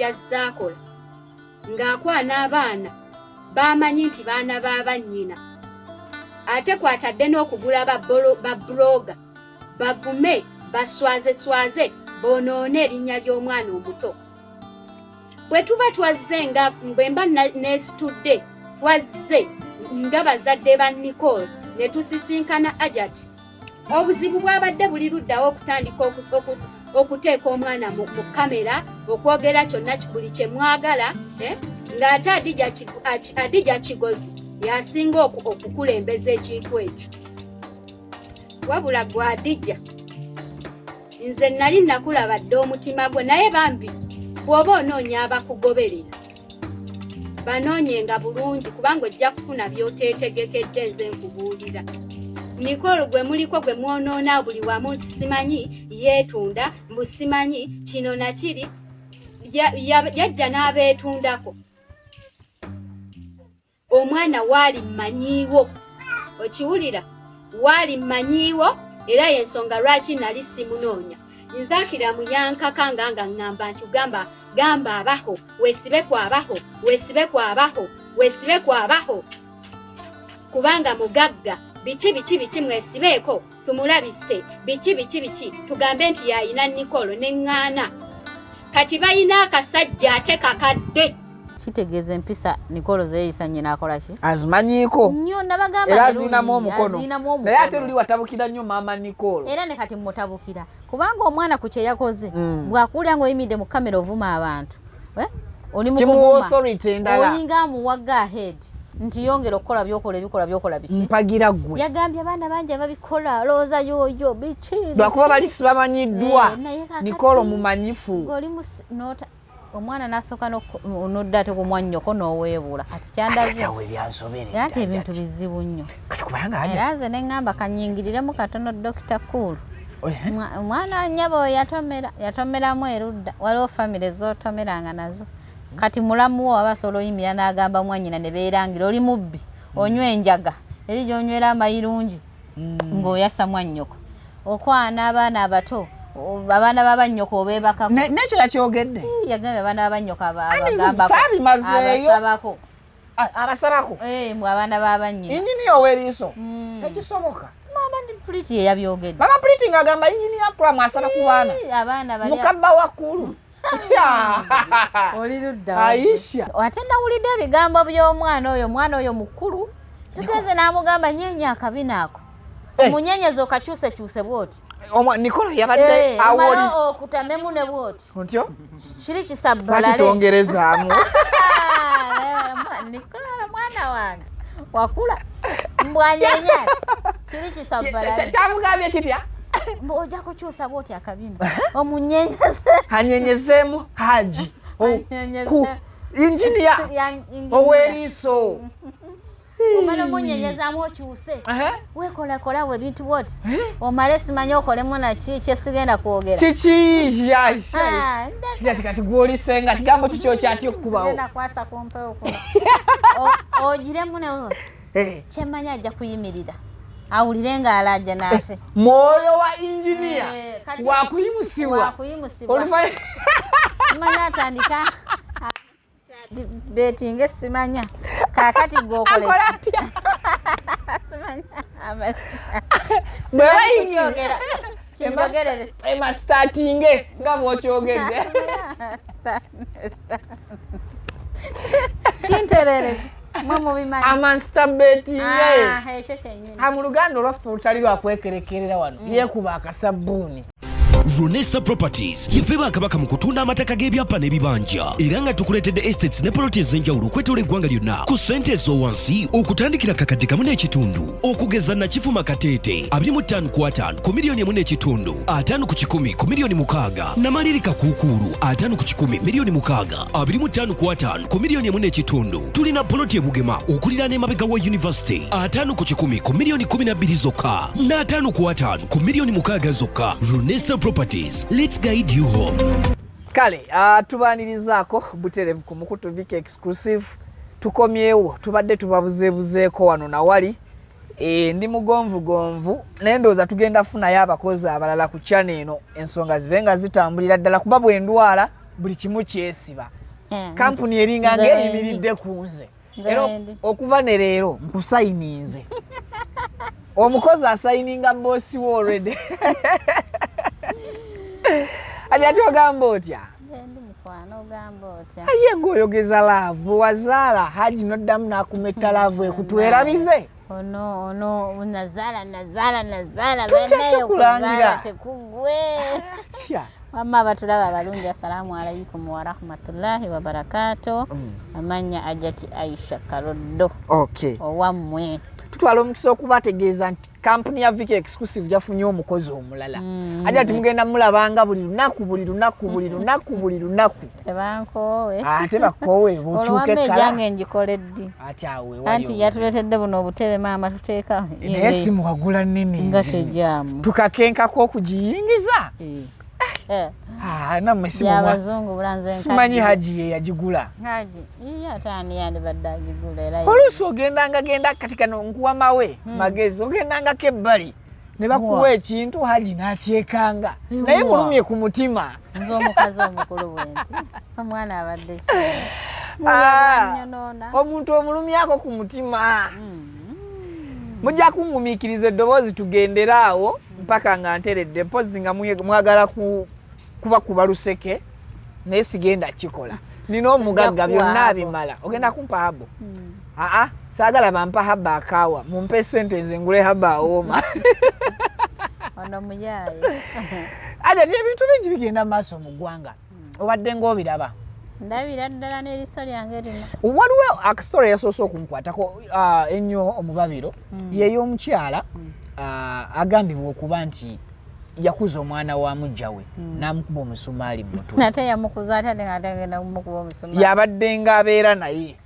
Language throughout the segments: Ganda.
byazaakola ng'akwana abaana bamanyi nti baana b'abannyina ate kwatadde n'okugula babloga bavume baswaze bonoone erinnya ly'omwana omuto bwe tuba twazze nga bwe mba neesitudde twazze nga bazadde ba Nicole ne tusisinkana Hajjat obuzibu bwabadde buli luddawo okutandika okuteeka omwana mu kamera okwogera kyonna buli kye mwagala ng'ate Adija Kigozi yasinga okukulembeza ekintu ekyo wabula gwe Adija nze nali nakulaba dde omutima gwe naye bambi bw'oba onoonya abakugoberera banoonyenga bulungi kubanga ojja kufuna by'oteetegekedde nze nkubuulira Nicole gwe muliko gwe mwonoona buli wamu nti simanyi yeetunda mbu simanyi kino nakiri yajja n'abeetundako omwana waali mmanyiiwo okiwulira waali mmanyiiwo era y'ensonga lwaki nali simunoonya nzakira muyankaka nga ngamba nti gamba abaho weesibe kwabaho kubanga mugagga biki mwesibeeko tumulabise biki tugambe nti yayina Nicole neŋŋaana kati bayina akasajja ate kakadde kitegeeza empisa Nicole zeeyisa nnyina akola ki azimanyiiko nnyo nabagamba era azinamu omukono naye ate luli watabukira nnyo maama Nicole era ne kati mutabukira kubanga omwana ku kye yakoze bw'akuulira ng'oyimidde mu kamera ovuma abantu oli mu kuvuma olinga amuwaga ahead nti yongera okukola byokola biki mpagira gwe yagambye abaana bangi ababikola looza yoyo biki lwakuba bali sibamanyiddwa Nicole omumanyifu omwana n'asooka n'odda ate ku mwannyoko n'oweebula kati kyandaze ate ebintu bizibu nnyo era nze ne ŋŋamba kanyingiriremu katono Dr. Cool omwana nnyabo yatomeramu erudda waliwo famire z'otomeranga nazo kati mulamu wo aba asobola oyimira n'agamba mwannyina ne beerangira oli mubbi onywa enjaga eri gy'onywera amayirungi ng'oyasa mwannyoko okwana abaana abato abaana b'abannyoko obeebakako n'ekyo yakyogedde yagambye abaana b'abannyoko abasabako mbwe abaana b'abannyina injini ow'eriiso tekisoboka maama Puliti ye yabyogedde maama Puliti ng'agamba injini ya Acram asaba ku baana mukabba wakkulu oli ludda Aisha ate nawulidde ebigambo by'omwana oyo mukulu kigeze n'amugamba nyenya akabina ako omunyenyezi okakyusekyuse bwoti Nicole yabadde awoli okutamemu ne bwoti ntyo kiri kisabbalale kitongerezaamu Nicole mwana wange wakula mbwanyanya kiri kisabbalale kyamugambye kitya ojja kukyusa bwoti akabina omunyenyeze anyenyezeemu haji ku injiniya ow'eriiso omala omunyenyezaamu okyuse weekolakola ebintu bwoti omale simanyi okolemu naki kyesigenda kwogera kiki kati gwolisenga kigambo kikyo kyatya okukubawo nakwasa kumpewo kuno ogiremu ne woti kyemmanyi ajja kuyimirira awulire ng'alajja naafe mwoyo wa injiniya wakuyimusibwa simanya atandika betinga simanya kakati gwokoleki simanya emastatinge nga bwokyogedde kinterereza amanstabetinge mu luganda olwaffe olutali lwakwekerekerera wano yeekuba akasabbuuni Runesa Properties yefeba akabaka mu kutunda amataka g'ebyapa n'ebibanja era nga tukuleetedde estates ne properties ez'enjawulo okwetooloola eggwanga lyonna ku ssente ez'owansi okutandikira kakadde kamu n'ekitundu okugeza Nakifuma Kateete 25 ku miliyoni 1.5 5 ku 10 ku miliyoni 6 Namaliri Kakuukulu 5 ku 10 miliyoni 6 25 ku miliyoni 1.5 tulina poloti e Bugema okuliraana emabega wa University 5 ku 10 ku miliyoni 12 zokka na 5 ku miliyoni 6 zokka. Runesa Properties, let's guide you home. Kale tubanirizaako buterevu ku Mukutu Vika exclusive tukomyewo tubadde tubabuzeebuzeeko wano nawali ndi mugonvugonvu naye ndowooza tugenda funayo abakozi abalala ku channel eno ensonga zibenga zitambulira ddala kuba bwe ndwala buli kimu kyesiba kampuni eringa ng'eyimiridde ku nze era okuva ne leero nkusayinize omukozi asayininga boosi wo already Hajjat ogamba otya ndi mukwano ogamba otya aye ng'oyogeza laavu wazaala haji noddamu n'akumetta laavu ekutwerabize ono nazaala bene okuzaala tekugwe Maama batulaba balungi assalamu alaykum wa rahmatullahi wa barakatuh amanya Hajjat Aisha Kalodo owammwe tutwala omukisa okubategeeza nti kampuni ya Viki Exclusive jafunye omukozi omulala Hajjat mugenda mulabanga buli lunaku tebankoowe ate bakoowe bokyuke kala olwammejange njikoleddi anti yatuletedde buno obutebe maama tuteeka naye simu wagula nnene nga tejaamu tukakenkako okugiyingiza nammwe yabazungu bulanze simanyi haji ye yagigula haji iye ataani yandibadde agigula era oluusi ogendanga kati kano nkuwa mawe magezi ogendangako ebbali ne bakuwa ekintu haji n'atyekanga naye mulumye ku mutima nze omukazi omukulu bwe nti omwana abadde omuntu omulumyako ku mutima mujja kungumiikiriza eddoboozi tugenderaawo mpaka nga nteredde mpozi nga mwagala kuba luseke naye sigenda kikola nina omugagga byonna abimala ogenda kumpa habo saagala bampa haba akaawa mumpe sente nze ngule haba awooma ono muyaye Hajjat ebintu bingi bigenda mu maaso mu ggwanga obadde ng'obiraba ndabira ddala n'eriso lyange lino waliwo akasitory yasoose okunkwatako ennyo omubabiro yeey'omukyala agambibwa okuba nti yakuza omwana wa mujja we n'amukuba omusumaali mu mutwe ate yamukuza ate ng'atagenda kumukuba omusumaali yabadde ng'abeera naye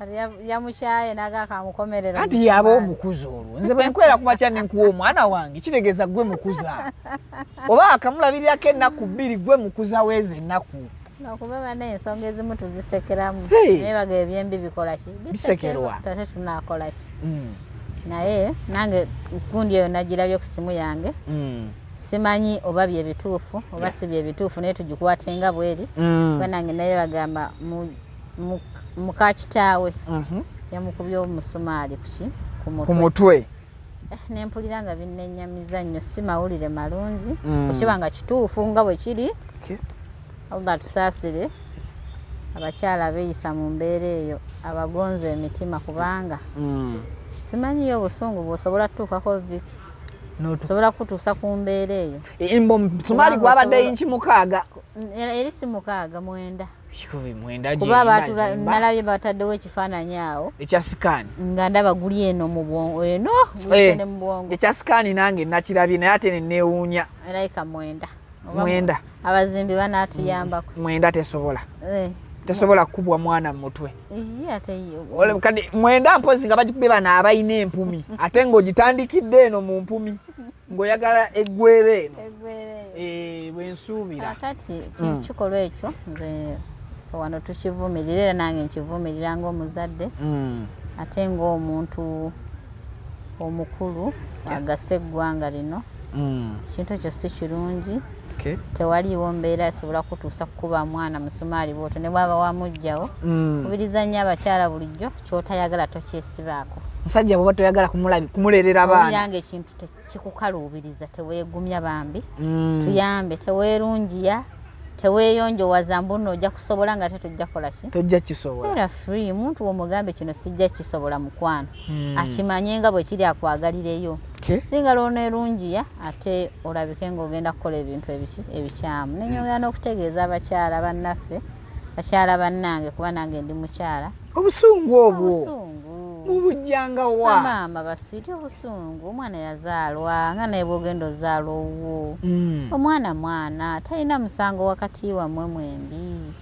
yamukyaye n'agaaka amukomerera anti yaba omukuza olwo nze bwe nkwera ku makya ne nkuwa omwana wange kitegeeza gwe mukuza oba akamulabirirako ennaku bbiri gwe mukuza weeza ennaku okuba n'ensonga ezimu tuzisekeramu naye baga ebyembi bikola ki bisekerwa ate tunaakola ki naye nange gundi eyo nagirabye ku simu yange simanyi oba bye bituufu oba si bye bituufu naye tugikwatenga bweri kuba nange naye bagamba mukakitaawe yamukubye omusumaali ku mutwe nempulira nga binnenyamiza nnyo si mawulire malungi kukiba nga kituufu nga bwe kiri Allah tusaasire abakyala beeyisa mu mbeera eyo abagonza emitima kubanga simanyiyo obusungu bw'osobola kutuukako Viki osobola kutuusa ku mbeera eyo mbo musumaali gwabadde inchi 6 eri si 6 9 kuba nalabye bataddewo ekifaananyi awo ekya sikaani nga ndaba guli eno mu bwongo eno guli mu bwongo ekya sikaani nange nakirabye naye ate neewuunya erayika 9 abazimbi banaatuyambako 9 tesobola kukubwa mwana mu mutwe kati 9 mpozi nga bagikubye bano abalina empumi ate ng'ogitandikidde eno mu mpumi ng'oyagala eggwere eno bwensuubira kati kikolwa ekyo nze wano tukivumirira era nange nkivumirira ng'omuzadde ate ng'omuntu omukulu agasa eggwanga lino ekintu ekyo si kirungi tewaliiwo mbeera esobola kutuusa kukuba mwana musumaali bw'otyo ne bwaba wamugjawo kubiriza nnyo abakyala bulijjo ky'otayagala tokyesibaako musajja bw'oba toyagala kumulerera baana owuliranga ekintu tekikukaluubiriza teweegumya bambi tuyambe teweerungiya teweeyonjowaza mbu nno ojja kusobola nga tojja kukola ki tojja kisobola era free muntu womugambe kino sijja kisobola mukwano akimanye nga bwe kiri akwagalireyo singa lwoneerungiya ate olabike ng'ogenda kukola ebintu ebikyamu nenyongera n'okutegeeza abakyala bannaffe bakyala bannange kuba nange ndi mukyala obusungu obwo mubujjanga wa maama baswiti obusungu omwana yazaalwa nga naye bwogenda ozaalwa owwo omwana talina musango wakati wammwe mwembi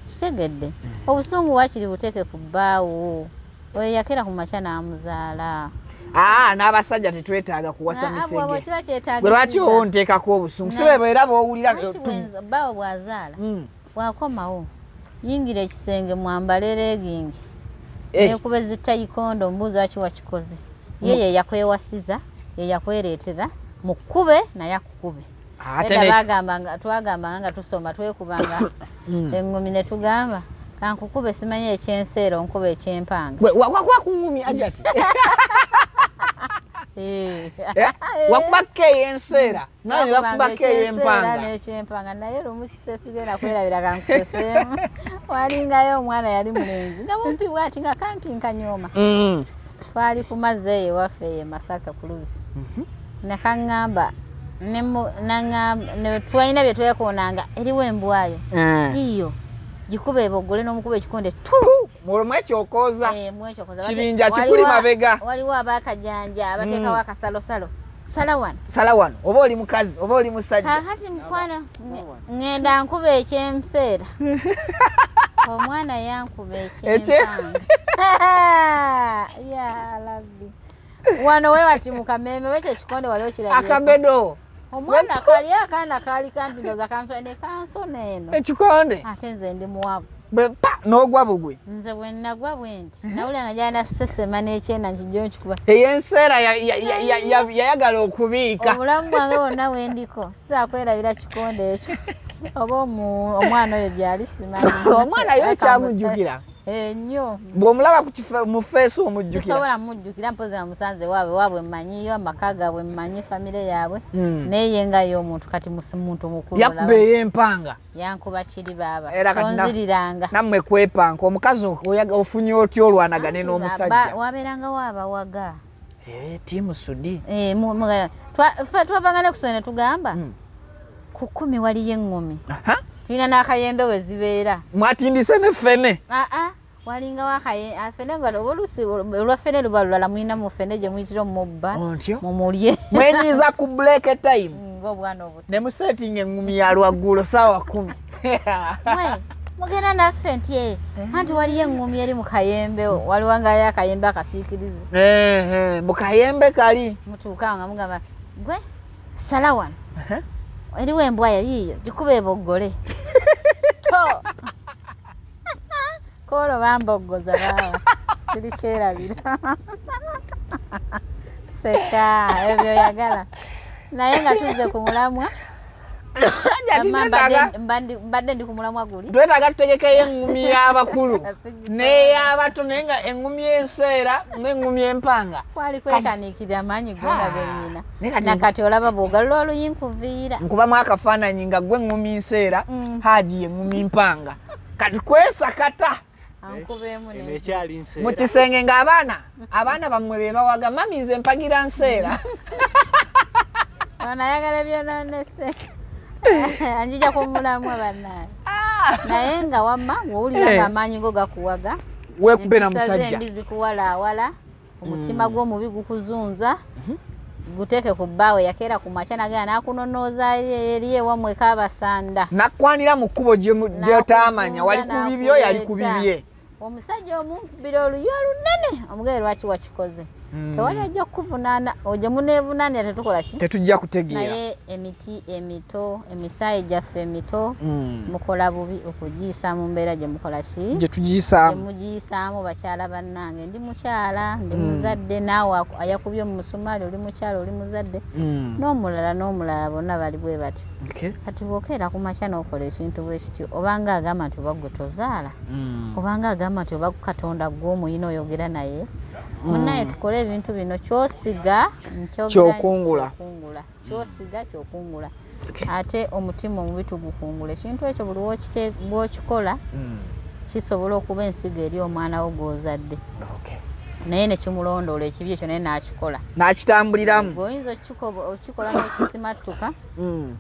kitegedde obusungu wakiri buteeke ku bbaawo oyo yakera ku makya n'amuzaala n'abasajja tetwetaaga kuwasa misenge bwe lwaki onteekako obusungu si bwe era bw'owulira bbaawo bw'azaala bwakomawo yingira ekisenge mwambale legingi nekuba zitayikondo mbuuzi waki wakikoze ye yakwewasiza ye yakwereetera mukube naye akukube twagambanga nga tusoma twekubanga eŋŋumi ne tugamba kankukube simanyi ekyenseera onkuba ekyempanga wakungumi Hajjat wakuba keeyo enseera naye bakuba keeyo empanga n'ekyempanga naye lumu kisesigenda kwerabira kankuseseemu walingayo omwana yali mulenzi nga bumpi bwati nga kampi nkanyooma twali ku mazzi eyo ewaffe eyo Masaka ku Luzi nekaŋŋamba twalina bye twekoonanga eriwo embwayo iyo gikube ebogole n'omukuba ekikonde mulumwe ekyokoza kirinja kikuli mabega waliwo abakajanja abateekawo akasalosalo sala wano oba oli mukazi oba oli musajja kati mukwano ngenda nkuba ekyemseera omwana yankuba ekyempanga ya labbi wano we wati mukameme wekyo ekikonde wali okirabye akabedo omwana kali akaana kali kampi ndoza kansone eno ekikonde ate nze ndi muwabu n'ogwa bugwe nze bwe nnagwa bwenti nawulira nga gyana sesema n'ekyenda nkijjo nkikuba eyenseera yayagala okubiika obulamu bwange bwonna bwendiko sisaakwerabira kikonde ekyo oba omwana oyo gyali simanyi omwana yo kyamujjukira ennyo bw'omulaba mu feesi omujjukira sisobola mujjukira mpozi nga musanze waabwe mmanyiyo amaka gaabwe mmanyi famire yaabwe naye nga y'omuntu kati muntu mukulu yakuba ey'empanga yankuba kiri baaba tonziriranga nammwe kwepanka omukazi ofunye otya olwanagane n'omusajja wabeerangawo abawaga tiimu sudi twavanga ne kusone tugamba ku 10 waliyo eŋŋomi tulina n'akayembe we zibeera mwatindise ne ffene walinga wafene nga oluusi olwafene luba lulala mulina mu ffene gye muyitira omubba mumulye mwenyiza ku break time ng'obwana obuto ne musetinga eŋŋumi ya lwaggulo saawa 10 mugenda naffe nti anti waliyo eŋŋumi eri mu kayembe waliwangayo akayembe akasiikirize mu kayembe kali mutuuka nga mugamba gwe sala wano eriwo embwayo yiiyo gikuba ebogole kolo bamboggoza baba sirikyerabira seka ebyo yagala naye nga tuzze ku mulamwa mbadde ndi ku mulamwa guli twetaaga tutegekeyo eŋŋumi y'abakulu n'ey'abato naye nga eŋŋumi enseera n'eŋŋumi empanga kwali kwekaniikirira amaanyi gonga genyina nakati olaba bw'ogalula oluyinkuviira nkubamu akafaananyi nga gwe eŋŋumi nseera Haji eŋŋumi mpanga kati kwesakata mu kisenge nga abaana bammwe be bawaga mami nze mpagira nseera onayagala byononese anjija kumulamwa bannaye naye nga wamma wowulira nga amaanyi go gakuwaga weekube na musajja embi zikuwalaawala omutima gw'omubi gukuzunza guteeke ku bbaawe yakeera ku makya nagera n'akunonooza eri ewamwe kaabasanda nakwanira mu kkubo gyotaamanya wali ku bibyo yali ku bibye omusajja omunkubira oluyo olunene omugere lwaki wakikoze tewali ajja kukuvunaana ogye muneevunaanira tetukola ki tetujja kutegeera naye emiti emito emisaayi gyaffe emito mukola bubi okugiyisa mu mbeera gye mukola ki gye tugiyisaamu mugiyisaamu bakyala bannange ndi mukyala ndi muzadde naawe ayakubye mu musumaali oli mukyala oli muzadde n'omulala bonna bali bwe bati kati bwokeera ku makya n'okola ekintu bwe kityo obanga agamba nti oba gwe tozaala obanga agamba nti oba Katonda gw'omuyina oyogera naye munaye tukole ebintu bino kyosiga kyokungula kyokungula ate omutima omubi tugukungula ekintu ekyo buli bwokikola kisobola okuba ensigo eri omwana wo gw'ozadde naye nekimulondoola ekibi ekyo naye nakikola nakitambuliramu oyinza okikola n'okisimattuka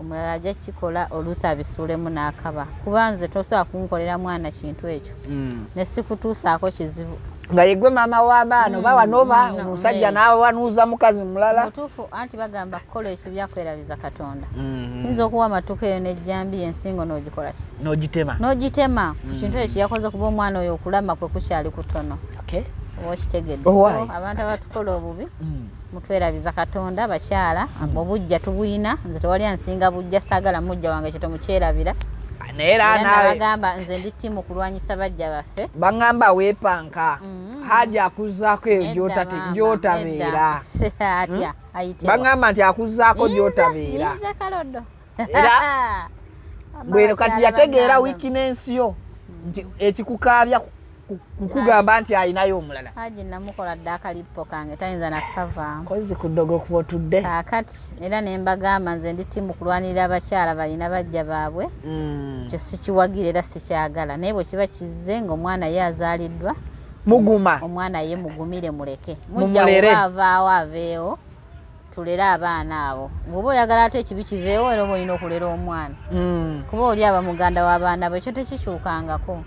omulala ajja kikola oluusi abisuulemu n'akaba kuba nze tosobola kunkolera mwana kintu ekyo ne sikutuusaako kizibu nga yegwe maama w'abaana oba wanoba omusajja n'awanuuza mukazi mulala mutuufu anti bagamba kukola ekibi akwerabiza Katonda yinza okuwa amatuka eyo n'ejjambi ensingo n'ogikola ki n'ogitema ku kintu ekyo yakoze kuba omwana oyo okulama kwe kukyali kutono oba okitegedde so abantu abatukola obubi mutwerabiza Katonda bakyala obujja tubuyina nze tewali ansinga bujja saagala mujja wange ekyo temukyerabira era nabagamba nze ndi ttiimu kulwanyisa bajja baffe baŋŋamba weepanka Haji akuzzaako eyo gy'otabeera atya baŋŋamba nti akuzzaako gy'otabeera Kalodo era bweno kati yategeera wiikinensi yo ekikukaabya kukugamba nti ayinayo omulala. Haji namukola dda akalipo kange tayinza nakavaamu. Kozi ku ddogo kwotudde. Kaakati era ne mbagamba nze ndi ttiimu kulwanirira abakyala balina bajja baabwe. Ekyo sikiwagira era sikyagala. Naye bwe kiba kizze ng'omwana ye azaaliddwa. Muguma. Omwana ye mugumire muleke. Mujja waavaawo aveewo. Tulere abaana abo. Bw'oba oyagala ate ekibi kiveewo era oba olina okulera omwana. Kuba oli aba muganda w'abaana bwe ekyo tekikyukangako.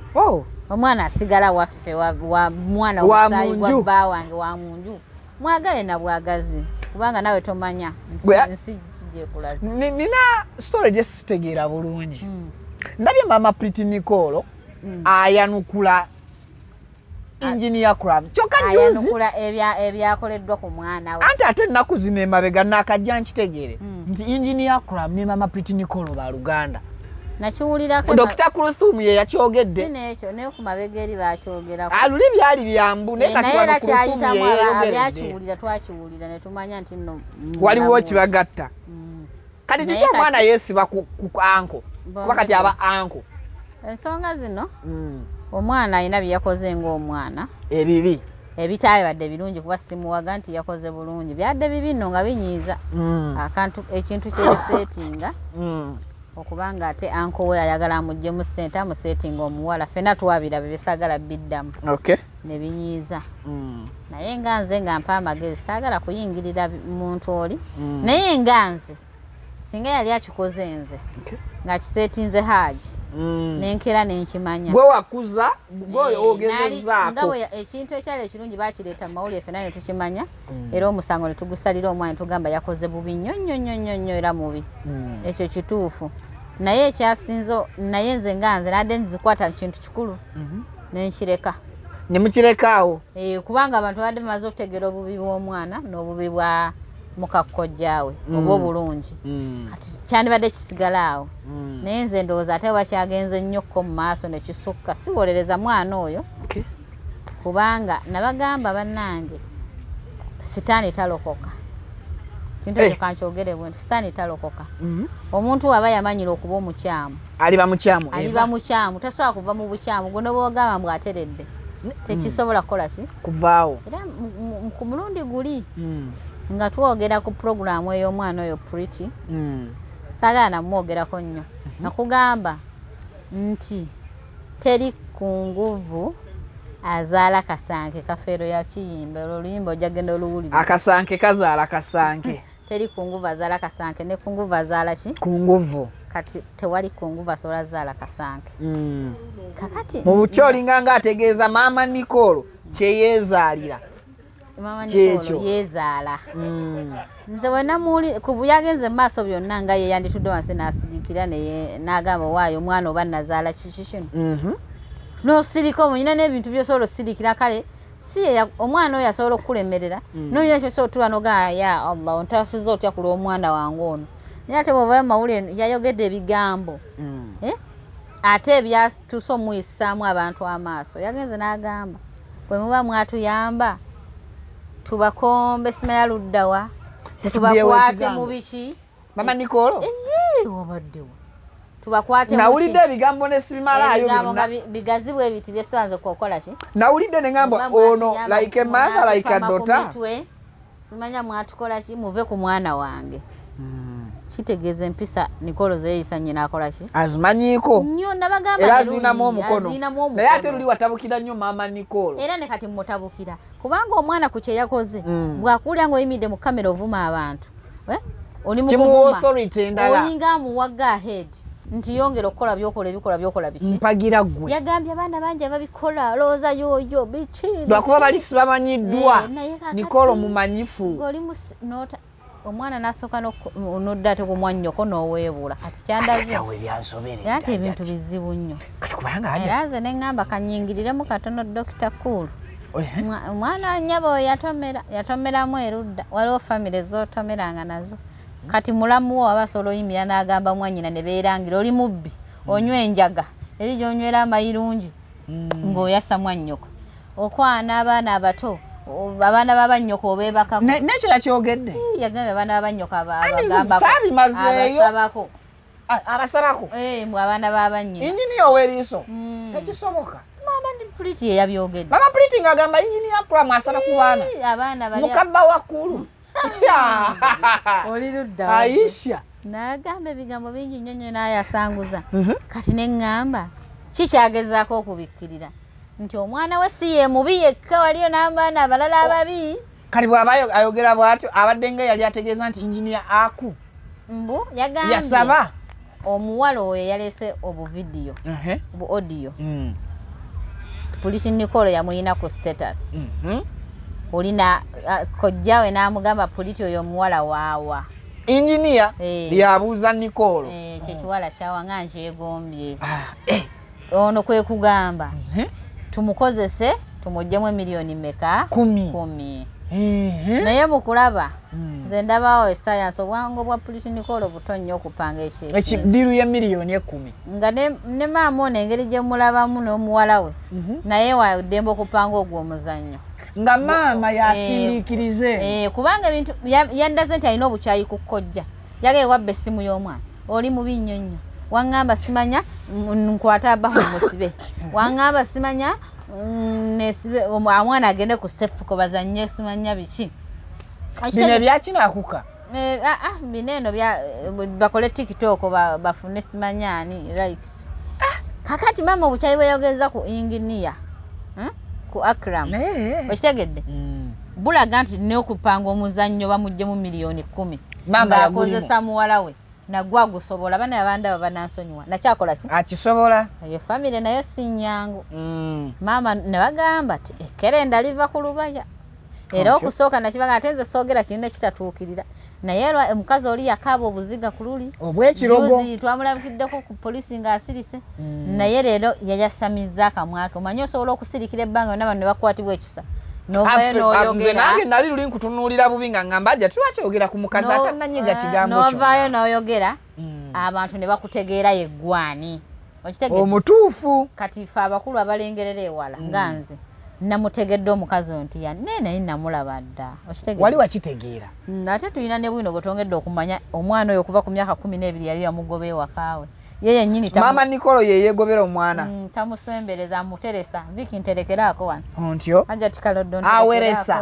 Omwana asigala waffe wa mwana omusaayi gwa bba wange wa munju. Mwagale na bwagazi kubanga nawe tomanya nsi kijje kulaza. Nina story gye sitegeera bulungi. Ndabye Maama Pretty Nicole ayanukula engineer Acram. Kyokka juzi ayanukula ebyakoleddwa ku mwana we. Ante ate ennaku zino emabega nakajja nkitegeere nti engineer Acram ne Maama Pretty Nicole ba Luganda. Nakiwulirako Dr. Kuluthum ye yakyogedde. Sinekyo ne ku mabega eri bakyogerako. Aluli byali byambu ne kati wano Kuluthum ye abyakiwulira twakiwulira ne tumanya nti nno waliwo kibagatta. Kati kiki omwana yeesiba ku anko kuba kati aba anko. Ensonga zino omwana alina bye yakoze ng'omwana ebibi ebitaali badde birungi kuba simuwaga nti yakoze bulungi byadde bibi nno nga binyiiza akantu ekintu kyeyeseetinga okubanga ate anko we ayagala amuggyemu ssente amuseetinga omuwala ffenna twabira bebisagala biddamu ne binyiiza naye nga nze nga mpa amagezi saagala kuyingirira muntu oli naye nga nze singa yali akikoze nze ng'akiseetinze Haji nenkera nenkimanya gwe wakuza gwe ogezezaako nga ekintu ekyali ekirungi bakireeta mu mawulire ffenna ne tukimanya era omusango ne tugusalira omwana tugamba yakoze bubi nnyo era mubi ekyo kituufu naye ekyasinzo naye nze nga nze nadde nzikwata kintu kikulu nenkireka ne mukirekaawo kubanga abantu badde bamaze okutegeera obubi bw'omwana n'obubi bwa mukakkojjaawe oba obulungi kati kyandibadde kisigala awo naye nze ndowooza ate bakyagenze nnyokko mu maaso ne kisukka siwolereza mwana oyo kubanga nabagamba bannange sitaani talokoka kintu ekyo kankyogere bwe nti sitaani talokoka omuntu aba yamanyira okuba omukyamu aliba mukyamu tasobola kuva mu bukyamu gwe nobaogamba mbw ateredde tekisobola kukola ki kuvaawo era ku mulundi guli nga twogera ku programu ey'omwana oyo Pretty saagala namwogerako nnyo nakugamba nti teri ku nguvu azaala kasanke kafeero ya kiyimba oluyimba ojja genda oluwulira akasanke kazaala kasanke teri ku nguvu azaala kasanke ne ku nguvu azaala ki ku nguvu kati tewali ku nguvu asobola zaala kasanke kakati mu bukyolinga nga ategeeza Maama Nicole kyeyeezaalira Maama Nicole yezaala nze wenamuli kubu yagenze mu maaso byonna nga ye yanditudde wansi n'asidikira n'agamba waayo omwana oba nazaala kiki kino n'osirika omuyina n'ebintu byosobola osidikira kale si omwana oyo asobola okukulemerera n'oyina kyosobola otuula nogaa ya Allah ontasiza otya ku lw'omwana wange ono naye ate bw'ovaayo mu mawulire yayogedde ebigambo ate ebyatuuse omuyisaamu abantu amaaso yagenze n'agamba bwe muba mwatuyamba tubakombe simaya luddawa tubakwate mu biki Maama Nicole wabaddewo tubakwate nawulidde ebigambo ne sibimalaayo byonna bigazi bwe biti byesanze kukola ki nawulidde ne ngamba ono like a mother like a daughter simanya mwatukola ki muve ku mwana wange kitegeeza empisa Nicole zeeyisa nnyina akola ki azimanyiiko nnyo nabagamba era azinamu omukono naye ate luli watabukira nnyo Maama Nicole era ne kati mutabukira kubanga omwana ku kye yakoze bwakuwulira ng'oyimidde mu kamera ovuma abantu oli mu kuvuma olinga amuwaga ahead nti yongera okukola byokola biki mpagira gwe yagambye abaana bangi ababikola looza yoyo biki lwakuba balisi bamanyiddwa Nicole omumanyifu omwana nasooka nodda ate ku mwannyoko n'oweebula kati kyandaze ate ebintu bizibu nnyo era nze ne ŋŋamba kannyingiriremu katono Dr. Cool omwana nnyabo oyo yatomeramu erudda waliwo famire z'otomeranga nazo kati mulamu wo aba asobola oyimira n'agamba mwannyina ne beerangira oli mubbi onywa enjaga eri gy'onywera amayirungi ng'oyasa mwannyoko okwana abaana abato abaana b'abannyoko obeebakako n'ekyo yakyogedde yagambye abaana b'abannyoko abasabako abasabako mbwe abaana b'abanyina engineer ow'eriiso tekisoboka mama ndi Pretty ye yabyogedde mama Pretty ng'agamba engineer Acram asaba ku baana abaana bali mukabba wakulu oli ludda Aisha n'agamba ebigambo bingi nnyo nnyo n'ayasanguza kati ne ŋŋamba kikyagezaako okubikkirira nti omwana we si ye mubi yekka waliyo n'abaana abalala ababi kati bw'aba ayogera bw'atyo abadde nga yali ategeeza nti engineer Aku mbu yagambye yasaba omuwala oyo yalese obuvidiyo bu audio polisi Nicole yamuyina ku status olina kojjawe n'amugamba polisi oyo omuwala waawa engineer yabuuza Nicole kyekiwala kyawanga nkyegombye ono kwe kugamba tumukozese tumuggyemu miliyoni meka 10 naye mukulaba nze ndabawo esayansi obwangu bwa polisi Nicole buto nnyo okupanga ekidiru ya miliyoni 10 nga ne maama ono engeri gye mulabamu n'omuwala we naye waddembe okupanga ogwo omuzannyo nga maama yasindiikirize kubanga ebintu yandaze nti alina obukyayi ku kkojja yagaye wabba essimu y'omwana oli mubi nnyo nnyo waŋŋamba simanya nkwata abaho musibe waŋŋamba simanya nesibe omwana agende ku sefuko bazannye simanya biki bino byakinaakuka bino eno bakole TikTok bafune simanyani likes kakati maama obukyayi bwe yogeza ku engineer ku Acram okitegedde bulaga nti n'okupanga omuzannyo bamuggyemu miliyoni 10 ng'akozesa muwala we nagwa gusobola bana abanda banansonyiwa nakyakola ki akisobola eyo family nayo si nnyangu maama ne bagamba ti ekerenda liva ku lubaya era okusooka nakibaga ate nze soogera kinene kitatuukirira naye omukazi oli yakaaba obuziga ku luli obwekirogo twamulabikiddeko ku polisi ng'asirise naye leero yayasamiza akamwake omanyi osobola okusirikira ebbanga yonna bano ne bakwatibwa ekisa novayo n'oyogera nange nali luli nkutunuulira bubi nga ngamba Hajjat lwakyogera ku mukazi atananyiga kigambo kyo novayo n'oyogera abantu ne bakutegeera yeggwani okitegeera omutuufu kati fe abakulu abalengerera ewala nga nze namutegedde omukazi nti naye namulaba dda okitegeera wali wakitegeera ate tulina ne Bwino gwe twongedde okumanya omwana oyo okuva ku myaka 12 yali yamugoba ewakaawe ye yennyini maama Nicole ye yeegobera omwana tamusembereza amuteresa Viki nterekeraako wano ontyo Hajjat Kalodo aweresa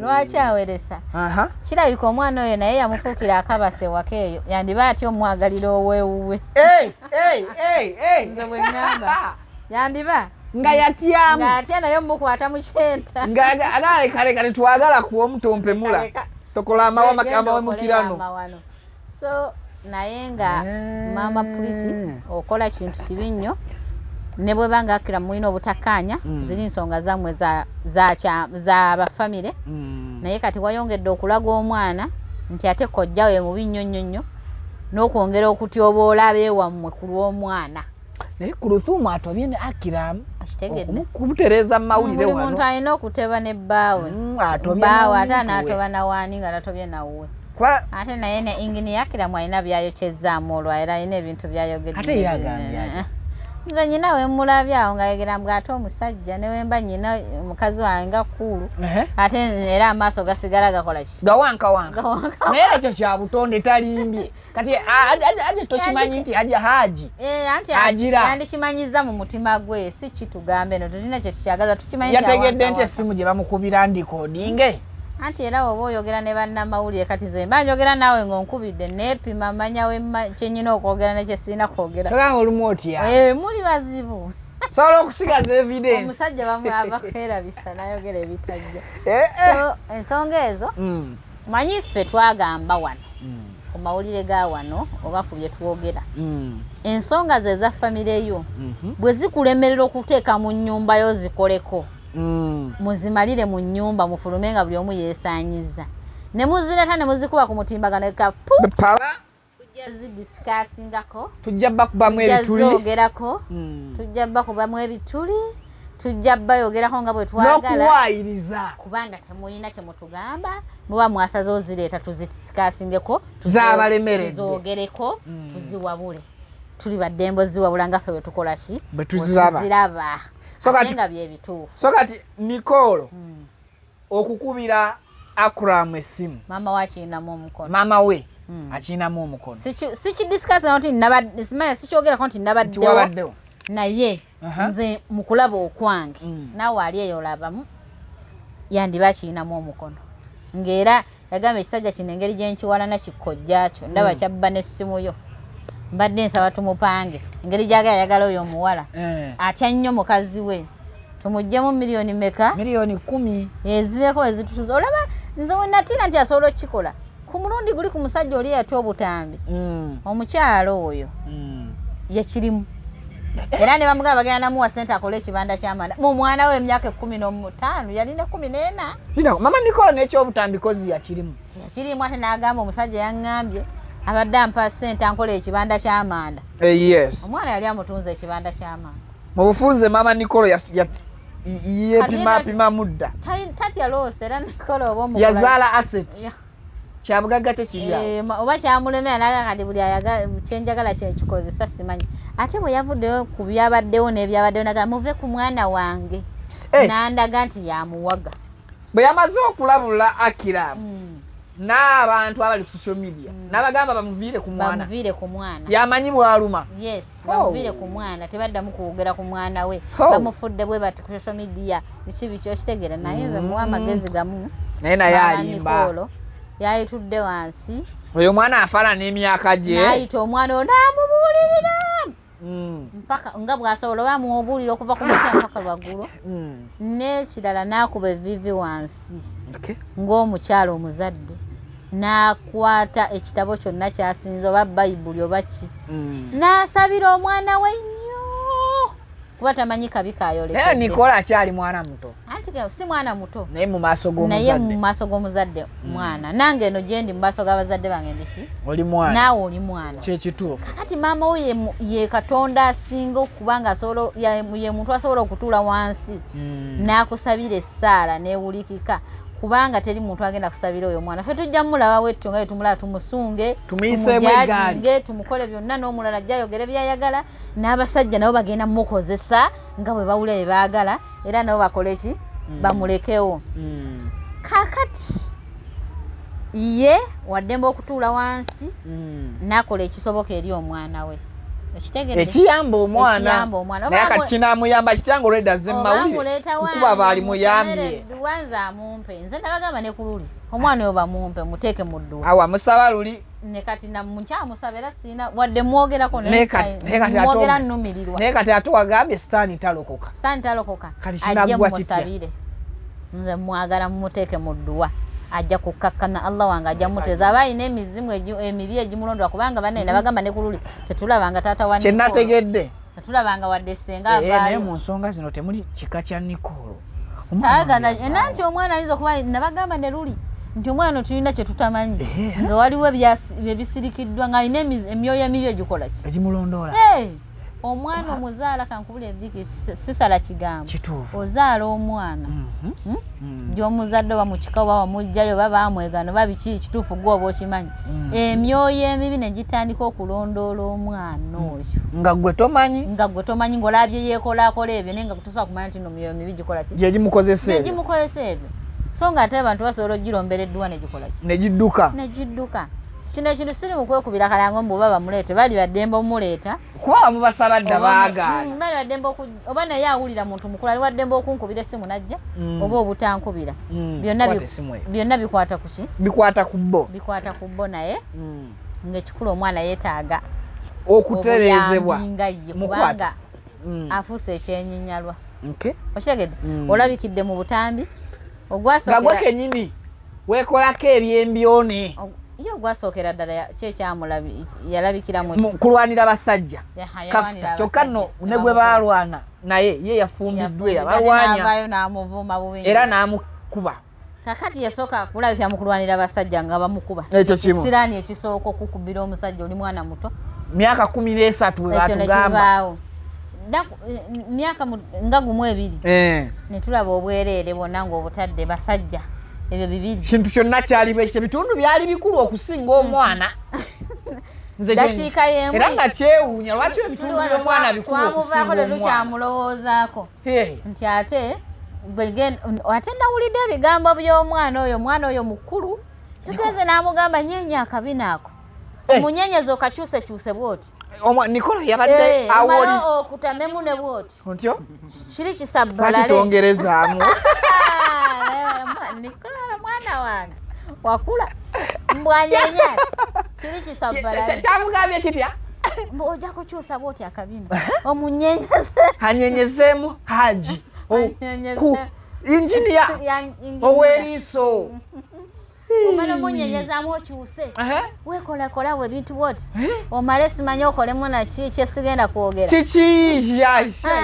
lwaki aweresa kirabika omwana oyo naye yamufuukira akabase waka eyo yandiba atya omwagalira oweewuwe nze bwe ŋŋamba yandiba nga yatyamu ng'atya naye mukwata mu kyenda ng'agalekale twagala kuwa omutompemula tokola amawemukirano so naye nga maama Pretty okola kintu kibi nnyo ne bwe banga Acram mulina obutakkaanya ziri nsonga zammwe za bafamire naye kati wayongedde okulaga omwana nti ate kojja we mubi nnyo nnyo nnyo n'okwongera okutyoboola abeewammwe ku lw'omwana naye Kuluthum atobye ne Acram okumutereeza mu mawulire wano buli muntu alina okuteba ne bbaawe ate anaatoba nawaani nga tatobye nawwe ate naye ne engineer Acram alina byayokyezaamu olwo era alina ebintu byayogedde ate yagambye nze nyina we mulabye awo nga yogera mbw ate omusajja ne wemba nyina mukazi wange nga kuulu ate era amaaso gasigala gakola ki gawankawanka naye ekyo kya butonde talimbye kati ate tokimanyi nti haji anti yandikimanyiza mu mutima gwe si kitugambe no tulina kye tukyagaza tukimanyi yategedde nti essimu gye bamukubira ndikodinge anti era oba oyogera ne bannamawulire kati ze mba njogera naawe ng'onkubidde neepima manya kyenyina okwogera nekyesirina kwogera togamba olumu otya muli bazibu sobola okusigaza evidence omusajja bamwerabisa nayogera ebitajja so ensonga ezo manyi ffe twagamba wano ku mawulire ga wano oba ku bye twogera ensonga ze za famire yo bwe zikulemerera okuteeka mu nnyumba yo zikoleko muzimalire mu nnyumba mufulume nga buli omu yeesaanyiza ne muzireta ne muzikuba ku mutimbagano ekapu tujja zidiscussingako tujja bakubamu ebituli zogerako tujja bakubamu ebituli tujja bayogerako nga bwe twagala n'okuwaayiriza kubanga temulina kye mutugamba muba mwasazeho zireeta tuzidiscussingeko zaabalemeredde tuzogereko tuziwabule tuli baddembo ziwabula nga ffe bwe tukola ki bwe tuziraba nga byebituufu so kati Nicole okukubira Acram essimu maama we akirinamu omukono maama we akinamu omukono sikidiscuss nti nabadde simanya sikyogerako nti nabaddewo naye nze mu kulaba okwange naawe ali eyo olabamu yandiba akinamu omukono ng'era yagamba ekisajja kino engeri gyenkiwalana kikkojjakyo ndaba kyabba n'essimu yo mbadde nsaba tumupange engeri gyagala oyo omuwala atya nnyo mukazi we tumuggyemu miliyoni meka miliyoni 10 ezibeko ezitutuza olaba nze wenatira nti asobola okukikola ku mulundi guli ku musajja oli yatya obutambi omukyalo oyo yakirimu era ne bamugamba bagenda namuwa ssente akole ekibanda ky'amanda mu mwana we emyaka 15 yalina 14 mama Nicole n'ekyobutambi kozi yakirimu ate n'agamba omusajja yaŋŋambye abadde ampa ssente ankola ekibanda ky'amanda yes omwana yali amutunza ekibanda ky'amanda mu bufunze mama Nicole yepima mudda tatya loose era Nicole oba omukula yazaala asset kyabugagga tekiryawo oba kyamulemera naga kati buli kyenjagala kyekikozesa simanyi ate bwe yavuddeyo ku byabaddewo n'ebyabaddewo naga muve ku mwana wange nandaga nti yamuwaga bwe yamaze okulabula Acram n'abantu abali ku social media n'abagamba bamuviire ku mwana yamanyi bwaluma bamuviire ku mwana tebaddamu kuwogera ku mwana we bamufudde bwe bati ku social media biki okitegeera naye nze muwa amagezi gamu naye naye alimba yayitudde wansi oyo mwana afaana n'emyaka gye n'ayita omwana ono amubuulirira mpaka nga bw'asobola bamubuulira okuva ku mutya mpaka lwaggulu n'ekirala n'akuba evivi wansi ng'omukyalo omuzadde n'akwata ekitabo kyonna kyasinze oba bayibuli oba ki n'asabira omwana we nnyo kuba tamanyi kabi kayolekedde Nicole akyali mwana muto anti si mwana muto naye mu maaso g'omuzadde mwana nange eno gyendi mu maaso g'abazadde bange ndiki oli mwana naawe oli mwana kyekituufu kati maama we ye Katonda asinga okuba nga ye muntu asobola okutuula wansi n'akusabira essaala n'ewulikika kubanga teri muntu agenda kusabira oyo mwana ffe tujja mulaba wettu nga tumulaba tumusunge tumiyiseemu egaali tumukole byonna n'omulala ajja ayogere byayagala n'abasajja nabo bagenda mukozesa nga bwe bawulira bye baagala era nabo bakole ki bamulekewo kakati ye waddemba okutuula wansi n'akola ekisoboka eri omwana we ekiyamba omwana naye kati kinamuyamba kitanga olwedde azze mumawulire kuba baali muyambye wanza amumpe nze nabagamba ne ku luli omwana oyo bamumpe muteeke mu dduka awa musaba luli ne kati namukyamusaba era siina wadde mwogerako mwogera nnumirirwa naye kati ate wagambye sitaani talokoka kati kinagwa kitya nze mwagala mumuteeke mu dduwa ajja kukakkana Allah wange ajja muteza abayina emizimu emibi egimulondwa kubanga banne nabagamba ne kululi tetulabanga taata wa Nicole kyenategedde tetulabanga wadde senga avaayo naye mu nsonga zino temuli kika kya Nicole nanti omwana ayinza okuba nabagamba ne luli nti omwana tulina kye tutamanyi nga waliwo ebisirikiddwa nga alina emyoyo emibi egikola ki egimulondoola omwana omuzaala kankubula eviki sisala kigambo ozaala omwana gy'omuzadde oba mukika oba wamugjayo oba bamwegana oba biki kituufu gwe oba okimanyi emyoyo emibi ne gitandika okulondoola omwana oyo nga gwe tomanyi ng'olabye yeekolaakola ebyo naye nga kutusobola kumanya nti nomyoyo mibi gikola ki gyegimukozesa ebyo so nga ate abantu basobola ogirombera edduwa ne gikola ki negidduka kino ekintu siri mu kwekubira kalango mbu oba bamuleete bali baddemba omuleeta kuba bamubasaba dda baagaana bali baddemba oba naye awulira muntu mukulu ali waddemba okunkubira essimu najja oba obutankubira byonna bikwata ku ki bikwata ku bbo naye ng'ekikulu omwana yeetaaga okutereezebwa kubanga afuuse ekyenyinyalwa okitegedde olabikidde mu butambi nga gwe kennyini weekolako ebyembyone yo gwasookera ddala yalabikira kulwanira basajja kafuta kyokka nno ne gwe baalwana naye ye yafumbiddwe abalwanya n'amuvuma bubi era n'amukuba kakati yasooka kulabikira mu kulwanira basajja nga bamukuba siraani ekisooka okukubira omusajja oli mwana muto myaka 13 we batugamba myaka nga gumu 2 ne tulaba obwereere bonna ng'obutadde basajja ebyo bibiri kintu kyonna kyali bwekityo bitundu byali bikulu okusinga omwana dakiika yemu era nga kyewuunya lwaki ebitundu by'omwana bikulu twamuvaako tetukyamulowoozako nti ate nawulidde ebigambo by'omwana oyo mukulu tugenze n'amugamba nyeenya akabina ako omunyenyezo kakyuse bwoti Nicole yabadde awoli okutamemu ne bwoti ontyo kiri kisabbalale bakitongerezaamu Nicole mwana wange wakula mbwanyenya kiri kisabbalale kyamugambye kitya ojja kukyusa bwoti akabina omunyenyeze hanyenyezemu Haji ku injinia oweriiso omala omunyenyezamu okyuse weekolakola bwe bintu bwoti omale simanyi okolemu naki kyesigenda kwogera kiki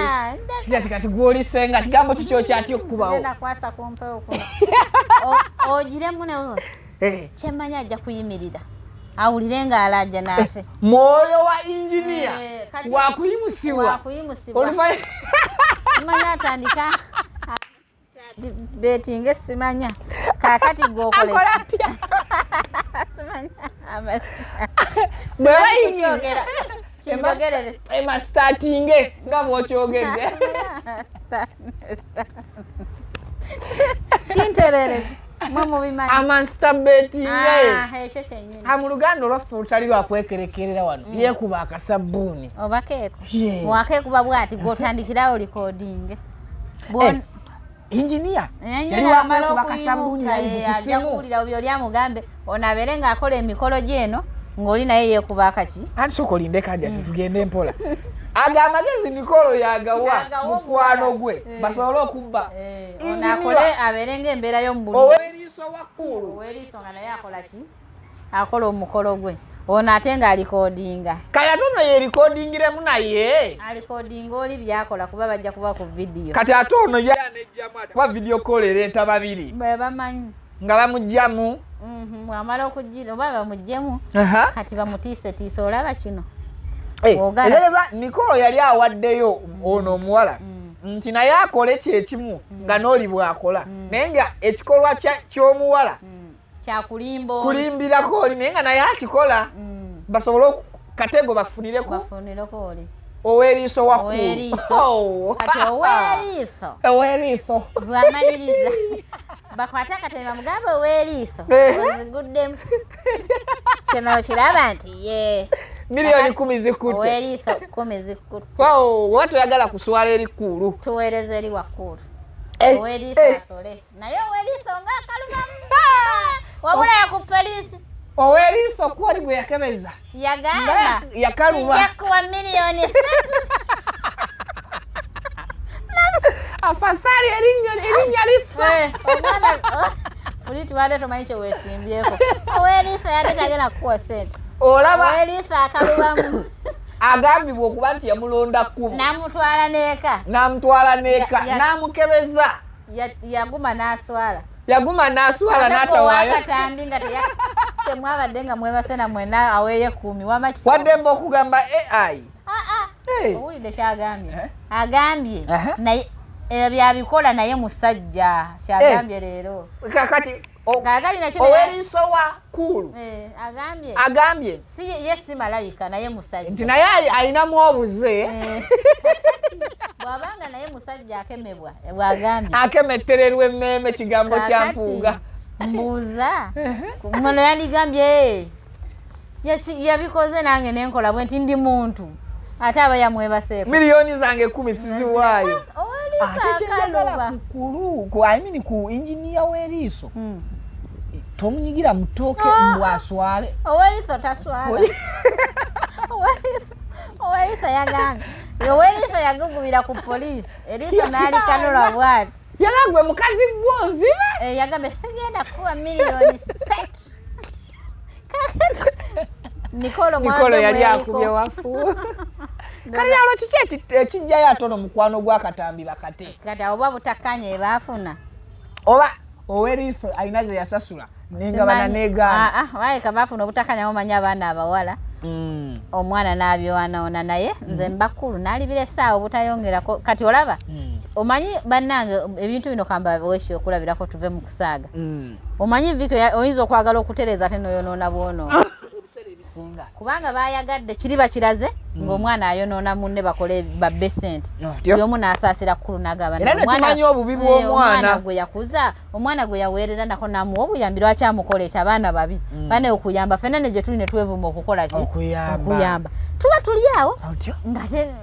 kati gwolisenga kigambo kikyo kyatya okukubawo kwasa kumpewo ogiremu ne woti kyemmanyi ajja kuyimirira awulire ng'alajja naafe mwoyo wa injinia wakuyimusibwa simanya atandika betinga simanya kakati gwokola bwewayingira emastatinge nga bwokyogedde kinterereza amastabetinge mu luganda olwaffe olutali lwakwekerekerera wano yekuba akasabbuuni obakeeko wakeekuba bwati gwotandikirawo likodinge injinia yali wakwekuba akasabbuuni live ku simu kuwulira byoli amugambe onabeere ng'akola emikolo gyeno ng'oli naye yeekuba akaki anti sooka olinde kajja tugende mpola aga amagezi Nicole yagawa mukwano gwe basobole okubba onakole abeere ng'embeera y'omubuli oweriiso wakkulu oweriiso nga naye akola ki akola omukolo gwe ono ate ng'alikodinga kale ate ono yeerikodingiremu naye alikodinga oli byakola kuba bajja kuba ku vidiyo kati ate ono yanejjamu ate kuba vidiyo kola ereeta babiri bwe bamanyi nga bamugjamu bwamala okugira oba bamuggyemu kati bamutiisetiise olaba kino ezeeza Nicole yali awaddeyo ono omuwala nti naye akole kyekimu nga n'oli bw'akola naye nga ekikolwa ky'omuwala kulimbirako oli naye nga naye akikola basobole katego bafunireko oli oweriiso wakkulu kati oweriiso bwamaliriza bakwate akatebe bamugambe oweriiso oziguddemu kino kiraba nti ye miliyoni 10 zikutte oweriiso 10 zikutte watu oyagala kuswala eri kkulu tuweereza eri wakkulu oweriiso asole naye oweriiso ng'akalubamu wabula yaku poliisi oweriiso kwoli bwe yakebeza yagamba yakaluba sijja kuwa miliyoni 3 afadhali erinnya lifa uli tubadde tomanyi kyeweesimbyeko oweriiso yadde tagenda kukuwa sente olaba oweriiso akalubamu agambibwa okuba nti yamulonda kkubo namutwala n'eka n'amukebeza yaguma n'aswala n'atawaayo akatambi nga temwabadde nga mwebasena mwena aweeye 10 wamaki waddemba okugamba AI owulidde kyagambye agambye naye byabikola naye musajja kyagambye leero kakati gaagali nakyo oweriiso wa kkulu agambye si ye si malayika naye musajja nti naye alinamu obuze bw'abanga naye musajja akemebwa bw'agambye akemettererwa emmeeme kigambo kya mpuuga mbuuza muno yandigambye yabikoze nange nenkola bwe nti ndi muntu ate aba yamwebaseeko miliyoni zange 10 siziwaayo ate kyeyagala ku injinia w'eriiso tomunyigira mutooke mbwaswale oweriiso taswala oweriiso yagambye oweriiso yagugubira ku poliisi eriiso n'alikanula bwati yagambwe mukazi gwonzibe yagambye sigenda kuwa miliyoni 3 Nicole yali akubye wafu kali yalo kiki ekijjayo atono mukwano gw'akatambi bakate kati abo bwa butakanya ebaafuna oba oweriiso alina ze yasasula nenga bananeegaana baayeka baafuna obutakanya omanya abaana abawala omwana n'abyonoona naye nze mbakulu n'alibira essaawa obutayongerako kati olaba omanyi bannange ebintu bino kamba weeki okulabirako tuve mu kusaaga omanyi viko oyinza okwagala okutereeza ate noyonoona bwonoona singa kubanga bayagadde kiriba kiraze ng'omwana ayonoona munne bakole babbe ssente yomu n'asaasira kkulu n'agaba era netumanyi obubi bw'omwana gwe yakuza omwana gwe yaweerera nako namuwa obuyambi lwaki amukola ekyo abaana babi bane okuyamba fenna ne gye tuli ne twevuma okukola ki okuyamba tuba tuli awo ngate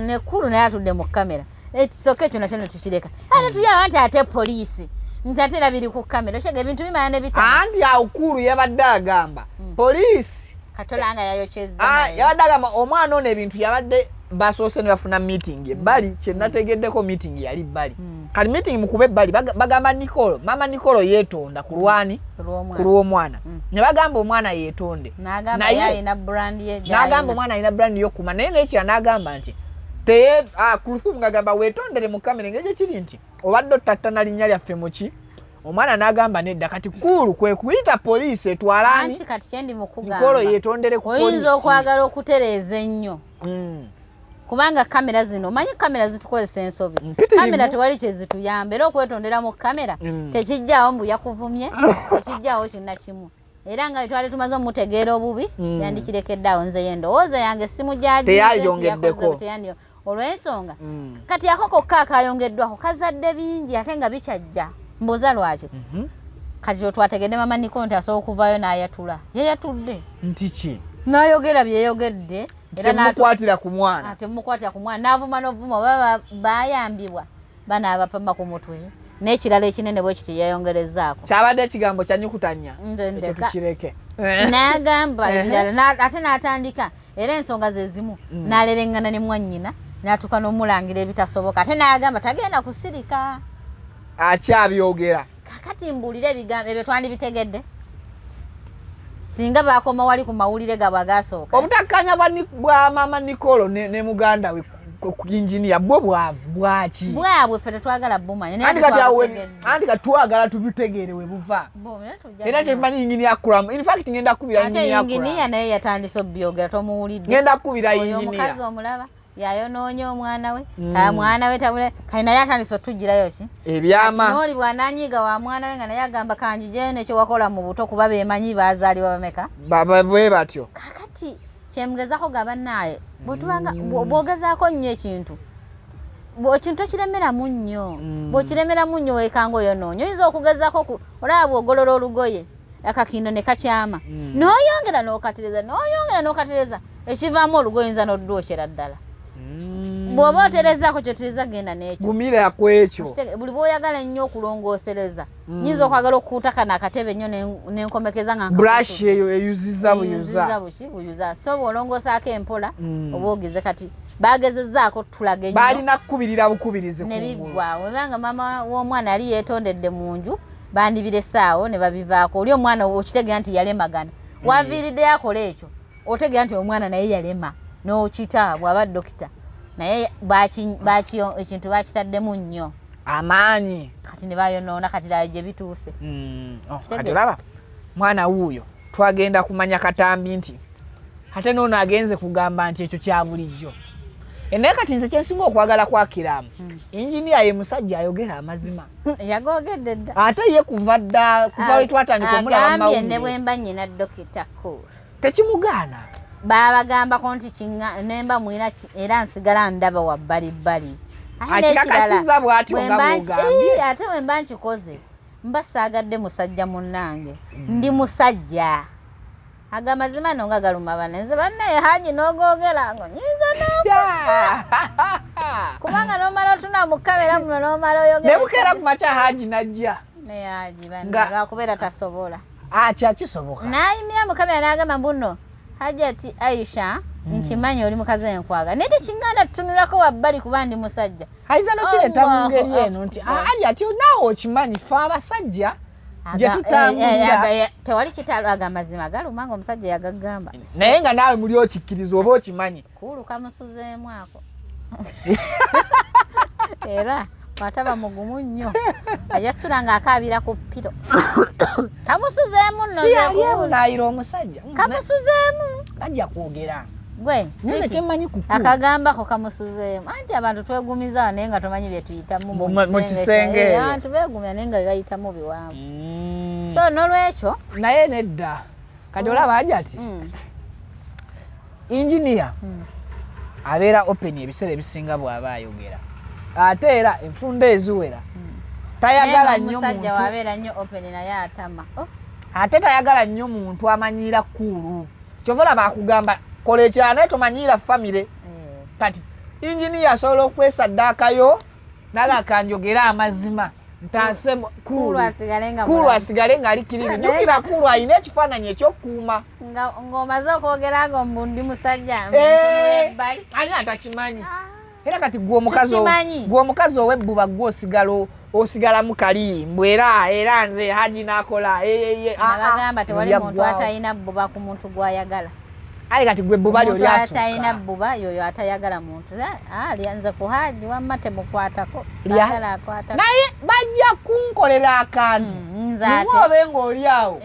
nekkulu naye atudde mu kamera ekisoka ekyo nakyo ne tukireka ate tuli awo nti ate poliisi nti ate era biri ku kamera okyega ebintu bimanya ne bitama anti awo kkulu yabadde agamba poliisi katolanga yayokyezza yabadde agamba omwana ono ebintu yabadde basoose ne bafuna meeting ebbali kyenategeddeko meeting yali bbali kati meeting mukuba ebbali bagamba Nicole Maama Nicole yeetonda ku lwani ku lw'omwana ne bagamba omwana yeetonde naye alina brand ye n'agamba omwana alina brand y'okuma naye n'ekira n'agamba nti Kuluthum ng'agamba weetondere mu kamera engeri gye kiri nti obadde ottattana linnya lyaffe muki omwana n'agamba nedda kati kulu kwe kuyita poliisi etwalani anti kati kyendi mukugamba Nicole yeetondere ku poliisi oyinza okwagala okutereeza ennyo kubanga kamera zino manyi kamera zitukozesa ensobi kamera tewali kyezituyamba era okwetondera mu kamera tekijjaawo mbu yakuvumye tekijjaawo kyonna kimu era nga twali tumaze omutegeera obubi yandikirekeddeawo nze yendowooza yange simu gyagiyongeddeko olw'ensonga kati ako kokka akayongeddwako kazadde bingi ate nga bikyajja mbuuza lwaki kati otwategedde Maama Nicole nti asobola okuvaayo n'ayatula yeyatudde nti ki n'ayogera byeyogedde temukwatira ku mwana temukwatira ku mwana n'avuma n'ovuma baba bayambibwa bana abapamba ku mutwe n'ekirala ekinene bwe kiti yayongerezaako kyabadde ekigambo kyanyukutanya ekyo tukireke n'agamba ebirala ate n'atandika era ensonga ze zimu n'alereŋŋana ne mwannyina n'atuuka n'omulangira ebitasoboka ate n'agamba tagenda kusirika akyabyogera kakati mbuulire ebigambo ebyo twandibitegedde singa bakoma wali ku mawulire gabwe agasooka obutakkanya bwa Maama Nicole ne muganda we ku injiniya bwo bwavu bwaki bwabwe ffe tetwagala bumanya anti katwagala tubitegeere we buva era temanyi injiniya Acram in fact ngenda kubira injiniya Acram ate injiniya naye yatandise obyogera tomuwulidde ngenda kubira injiniya omukazi omulaba yayonoonya omwana we mwana we tabule kali naye atandise otugirayo ki ebyama noli bwananyiga wa mwana we nga naye agamba kanjije nekyo wakola mu buto kuba bemanyi bazaalibwa bameka bwe batyo kakati kyemugezako gaba naye bwetubanga bwogezaako nnyo ekintu ekintu ekiremeramu nnyo bwekiremeramu nnyo weekanga oyonoonya oyinza okugezaako olaba bwogolola olugoye akakino ne kakyama n'oyongera n'okatereza ekivaamu olugoye oyinza n'odduokera ddala bw'oba oterezaako kyotereza genda n'ekyo gumira ku ekyo buli bw'oyagala ennyo okulongoosereza nyinza okwagala okuuta kano akatebe nnyo n'enkomekeza nga brush eyo eyuziza buyuza so bw'olongoosaako empola oba ogize kati bagezezzaako tulaga ennyo baalina kukubirira bukubirizi ne biggwaawo ebanga maama w'omwana yali yeetondedde mu nju bandibiressaawo ne babivaako oli omwana okitegera nti yalemagana waviiriddeyo akola ekyo otegera nti omwana naye yalema n'okita bw'aba dokita naye ekintu bakitaddemu nnyo amaanyi kati ne bayonoona kati laba gye bituuse kati olaba mwana wuuyo twagenda kumanya katambi nti ate noono agenze kugamba nti ekyo kya bulijjo naye kati nze kyensinga okwagala kwa Acram injiniya ye musajja ayogera amazima yagogedde dda ate ye kuva we twatandika omulaba agambye ne bwe mba nnyina dokita Kulu tekimugaana babagambako nti nemba mwina era nsigala ndaba wabbalibbali akikakasiza bw'atyo nga bw'ogambye ate bwe mba nkikoze mba saagadde musajja munnange ndi musajja aga mazima nonga galuma banenze bannaye Haji n'ogogera ngo nyinza n'okufa kubanga n'omala otuna mu kamera muno n'omala oyogera ne bukeera ku makya Haji najja ne Haji bannaye lwakubeera tasobola kyakisoboka n'ayimira mu kamera n'agamba mbuno Hajjat Aisha nkimanyi oli mukazi enkwaga naye tekinganda tutunulako wabbali kuba ndi musajja ayinza n'okireeta mu ngeri eno nti Hajjat naawe okimanyi fe abasajja gye tutambulira tewali kitalo aga mazima galuma nga omusajja yagagamba naye nga naawe muli okikkiriza oba okimanyi Kulu kamusuzeemu ako era wataba mugumu nnyo ayasula nga akaabira ku ppiro kamusuzeemu nno siyaliemu naayira omusajja kamusuzeemu ajja kwogera gwe nze temanyi kukulu akagambako kamusuzeemu anti abantu twegumiza naye nga tomanyi bye tuyitamu mu kisenge abantu beegumya naye nga bye bayitamu biwanvu so n'olwekyo naye nedda kati olaba Hajjat engineer abeera open ebiseera ebisinga bw'aba ayogera ate era enfunda eziwera tayagala nnyo omusajja wabeera nnyo open naye atama ate tayagala nnyo muntu amanyiira kkuulu kyova olaba akugamba kola ekirala naye tomanyiira famire kati engineer asobola okwesaddaakayo naga akanjogera amazima ntaase Kulu asigale ng'ali kiriri jjukira Kulu alina ekifaananyi ekyokukuuma ng'omaze okwogera ngo mbu ndi musajja ebbali ani atakimanyi era kati gwe omukazi ow'ebbuba gwe osigalamu kalimbw era nze Haji n'akola bagamba tewali muntu atalina bbuba ku muntu gw'ayagala ali kati gwe bbuba lyo lyasooka atalina bbuba yoyo atayagala muntu nze ku Haji wamma temukwatako naye bajja kunkolera akantu niwobe ng'oli awo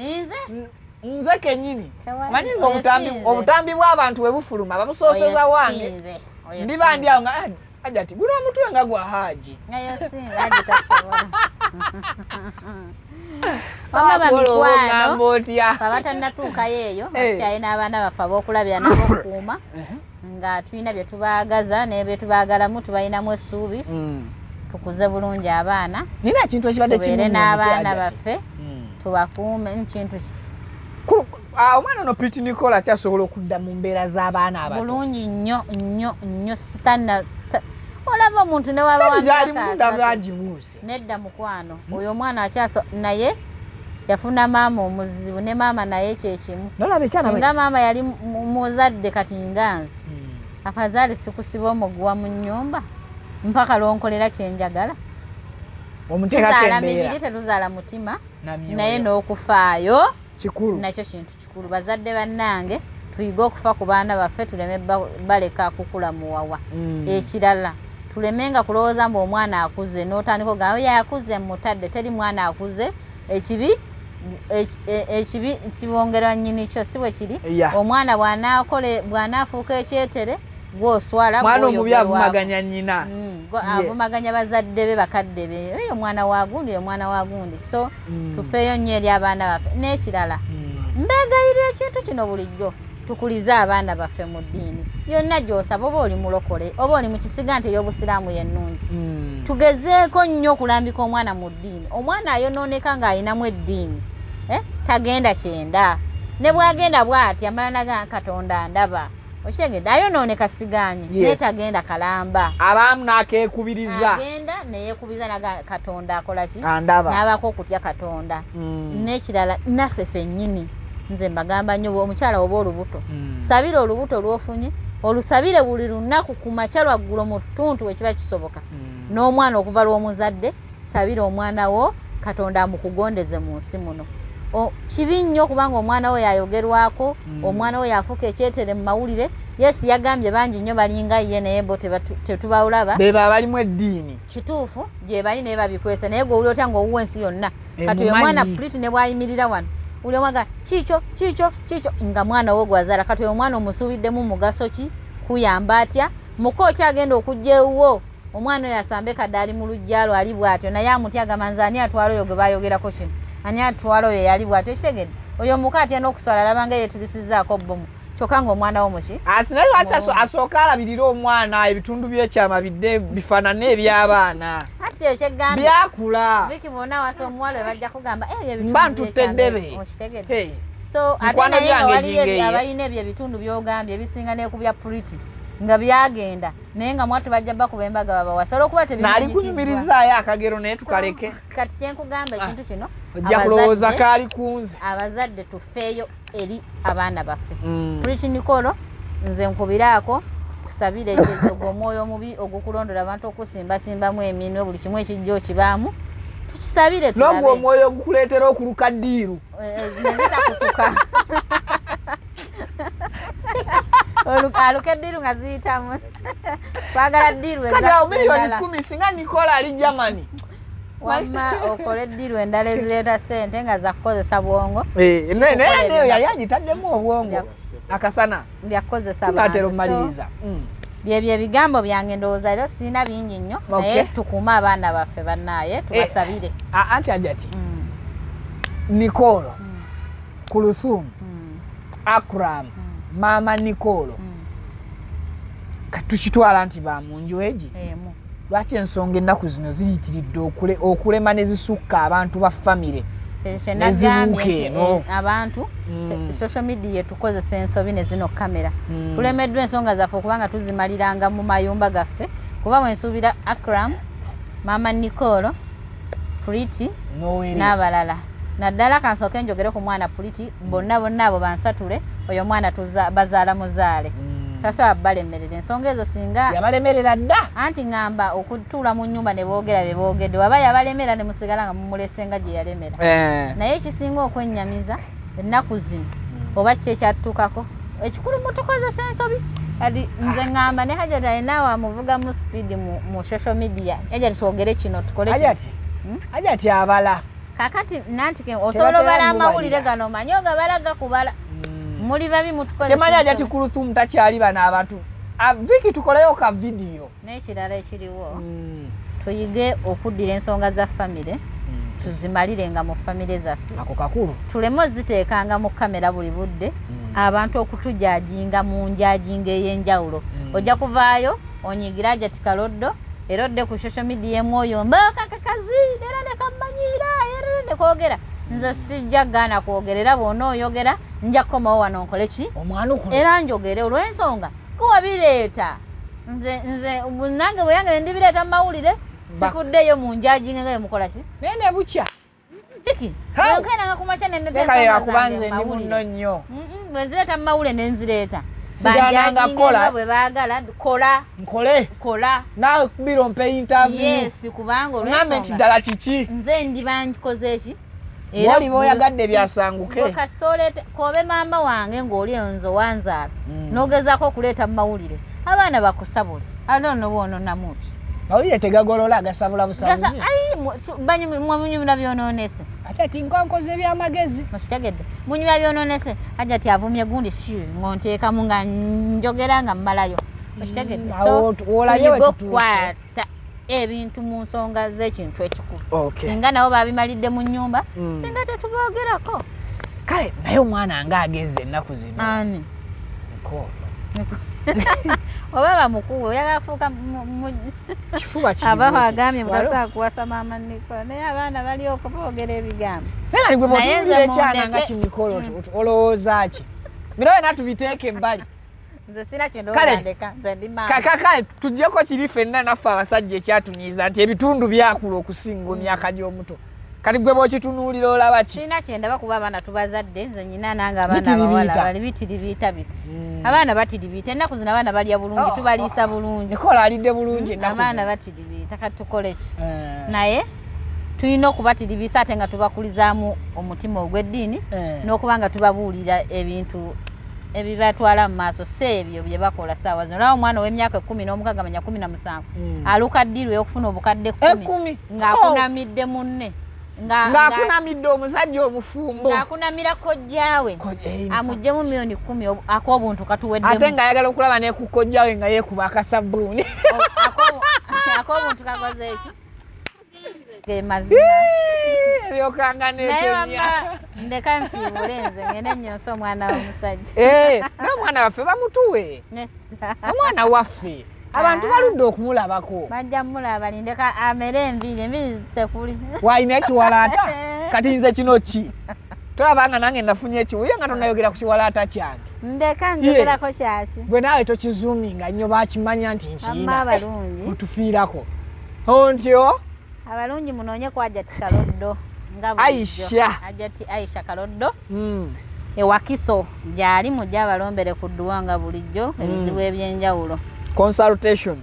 nze kennyini manyiza obutambi bw'abantu bwe bufuluma bamusooseza wange ndiba ndi awo nga Hajjat guno omutwe nga gwa Haji Omaba mikwano babatannatuukayo eyo akyaye n'abaana baffe ab'okulabira n'ab'okukuuma nga tulina bye tubaagaza naye bye tubaagalamu tubalinamu essuubi tukuze bulungi abaana nina ekintu ekibadde tubeere n'abaana baffe tubakuume kintu omwana ono Pretty Nicole akyasobola okudda mu mbeera z'abaana abato bulungi nnyo sitanna olaba omuntu ne waba nedda mukwano oyo omwana akyaso naye yafuna maama omuzibu ne maama naye kyekimu singa maama yali muzadde kati nganzi afazaali sikusiba omuguwa mu nnyumba mpaka lwonkolera kyenjagala tuzaala mibiri tetuzaala mutima naye n'okufaayo nakyo kintu kikulu bazadde bannange tuyige okufa ku baana baffe tuleme baleka kukula muwawa ekirala tulemenga kulowooza mbu omwana akuze n'otandika ogambe yakuze mutadde teri mwana akuze ekibi kibongera nnyini kyo si bwe kiri omwana bw'anaafuuka ekyetere gw'oswala mwana omubi avumaganya nnyina avumaganya bazadde be bakadde be oyo omwana wagundi so tufeeyo nnyo eri abaana baffe n'ekirala mbegayirira ekintu kino bulijjo tukulize abaana baffe mu ddiini yonna gy'osaba oba oli mulokole oba oli mu kisiga nti ey'obusiraamu yennungi tugezeeko nnyo okulambika omwana mu ddiini omwana ayonooneka ng'ayinamu eddiini tagenda kyenda ne bw'agenda bw'ati amala naga Katonda ndaba okitegedde ayonooneka siganye naye tagenda kalamba abamu n'akeekubiriza agenda neyeekubiriza naga Katonda akola ki n'abaako okutya Katonda n'ekirala naffe ffennyini nze mbagamba nnyo omukyala oba olubuto sabira olubuto lw'ofunye olusabire buli lunaku ku makya lwaggulu mu ttuntu wekiba kisoboka n'omwana okuva lw'omuzadde sabira omwana wo Katonda amukugondeze mu nsi muno kibi nnyo kubanga omwana we yayogerwako omwana we yafuuka ekyetere mu mawulire Yesu yagambye bangi nnyo balinga ye naye bo tetubawulaba beba abalimu eddiini kituufu gye bali naye babikwese naye gwe oli otya ng'owuwa ensi yonna kati oyo omwana Pretty ne bwayimirira wano uli omwaga kikyo nga mwana wo gwazaala kati oyo omwana omusuubiddemu mugaso ki kuyamba atya muko okyagenda okujja ewuwo omwana oyo asambe kadde ali mu lujjalo ali bw'atyo naye amutya agamba nze ani atwala oyo gwe bayogerako kino ani atwala oyo yali bw'atyo ekitegedde oyo muka atya n'okuswala alabanga yeetulisizaako bbomu kyokka ng'omwana wo muki asinaye asooka alabirira omwana ebitundu by'ekyama bidde bifaanana eby'abaana ati eyo kyeggambye byakula viki bonna wasa omuwala we bajja kugamba eyo mba ntute ddebe okitegedde so ate naye nga waliyo abalina ebyo ebitundu by'ogambye ebisinga n'ekubya Pretty nga byagenda naye nga mwatu bajja bakuba embaga babawasa olwokuba tebinaalikunyumirizaayo akagero naye tukaleke kati kyenkugamba ekintu kino ojja kulowooza kaali kunze abazadde tufeeyo eri abaana baffe Pretty Nicole nze nkubiraako kusabira ekyo gwe omwoyo omubi ogukulondola abantu okusimbasimbamu eminwe buli kimu ekijja okibaamu tukisabire tulabe n'ogwo omwoyo ogukuleetera okuluka ddiiru nezitakutuka aluka eddiiru nga ziyitamu kwagala ddiiru kati awo miliyoni 10 singa Nicole ali Germany wamma okole eddiiru endala ezireeta ssente nga zakukozesa bwongo neyo yali agitaddemu obwongo akasana byakukozesa bantu omaliriza byebyo ebigambo byange ndowooza rero sirina bingi nnyo naye tukuume abaana baffe bannaaye tubasabire anti Hajjat Nicole Kuluthum Acram Maama Nicole Katukitwala nti ba munju egi. Lwaki ensonga ennaku zino ziyitiridde okulema ne zisukka abantu ba famire? Nagambye abantu social media tukozesa ensobi ne zino kamera. Tulemeddwa ensonga zaffe okubanga tuzimaliranga mu mayumba gaffe kuba mwensuubira Acram, Maama Nicole, Pretty n'abalala. Naddala kansooke njogere ku mwana Pretty bonna abo bansatule oyo mwana bazaala muzaale. Tasobola balemerera ensonga ezo singa yabalemerera dda anti ngamba okutuula mu nnyumba ne boogera be boogedde waba yabalemera ne musigala nga mumulesenga gye yalemera naye ekisinga okwennyamiza ennaku zino oba kiki ekyattukako ekikulu mutukozesa ensobi kati nze ngamba ne Hajjat alinawo amuvuga mu speed mu social media Hajjat twogere kino tukole Hajjat abala kakati nantike osobola obala amawulire gano omanyi ogabalaga kubala muli babi mutukozesa temanya Hajjat Kuluthum takyali bana abantu Viki tukoleyo ka video n'ekirala ekiriwo tuyige okuddira ensonga za famire tuzimalirenga mu famire zaffe ako kakulu tuleme oziteekanga mu kamera buli budde abantu okutujajinga mu njajinga ey'enjawulo ojja kuvaayo onyigira Hajjat Kalodo era odde ku social media emwoyo mbakakazi era ne kamanyira era ne kwogera nze sijja gaana kwogerera bw'onooyogera nja kukomawo wano nkole ki era njogere olw'ensonga kuwabireeta nze nange bwe yange ndibireeta mu mawulire sifuddeyo mu njajinga nga yemukola ki nene bukya Viki yonkainanga kumakya nendeeta kubanze ndi muno nnyo bwe nzireeta mu mawulire ne nzireeta sigananga kola bwe baagala kola naawe kubira ompe interview yes kubanga olw'ensonga ddala kiki nze ndiba nkikoze eki era bw'oyagadde byasanguke kasolete kobe maama wange ng'oli enzo wanzaala n'ogezaako okuleeta mu mawulire abaana bakusabule alono bwononamuki mawulire tegagolola agasabula busabuzi munyumira byonoonese ate tinkonkoze ebyamagezi okitegedde munyumira byonoonese Hajjat avumye gundi ngonteekamu nga njogera nga mmalayo okitegedde so tuyigokwata ebintu mu nsonga z'ekintu ekikulu singa nabo babimalidde mu nnyumba singa tetuboogerako kale naye omwana ng'ageze ennaku zino ani oba bamukuwe oyagafuuka kifuba abaho agambye mutasobola kuwasa Maama Nicole naye abaana bali okuboogera ebigambo naye gwe bw'otunuulira ekyana nga kimikolo olowooza ki birawe natubiteeke ebbali nze sina kyendowandeka nze ndi maama kale tuggyeko kiri ffenna naffe abasajja ekyatunyiiza nti ebitundu byakula okusinga emyaka gy'omuto kati gwe bw'okitunuulira olaba ki sina kyendaba kuba abaana tubazadde nze nyina nange abaana abawala bali bitiribiita biti abaana batiribiita ennaku zino abaana balya bulungi tubaliisa bulungi Nicole alidde bulungi ennaku abaana batiribiita kati tukole ki naye tulina okubatiribiisa ate nga tubakulizaamu omutima ogw'eddiini n'okuba nga tubabuulira ebintu ebibatwala mu maaso si ebyo bye bakola ssaawa zino olaba omwana ow'emyaka 16 manya 17 aluka ddirwe okufuna obukadde 10 ng'akunamidde munne ng'akunamidde omusajja omufumbo ng'akunamira kojjaawe amuggyemu miliyoni 10 ak'obuntu katuweddemu ate ng'ayagala okulaba ne ku kojjaawe nga yeekuba akasabbuuni ak'obuntu kakoze eki mazima eryokanga neetonya ndeka nsiibule nze ngende nnyonsa omwana w'omusajja n'omwana waffe bamutuwe omwana waffe abantu baludde okumulabako bajja mulaba lindeka amere enviri zitekuli wayina ekiwalaata kati nze kino ki tolabanga nange nafunye ekiwuyo nga tonayogera ku kiwalaata kyange ndeka njogerako kyaki bwe naawe tokizuuminga nnyo bakimanya nti nkiina abalungi otufiirako ontyo abalungi munoonye ku Hajjat Kalodo Hajjat Kalodo ewakiso gyali mujja abalombere ku dduwa nga bulijjo ebizibu ebyenjawulo consultation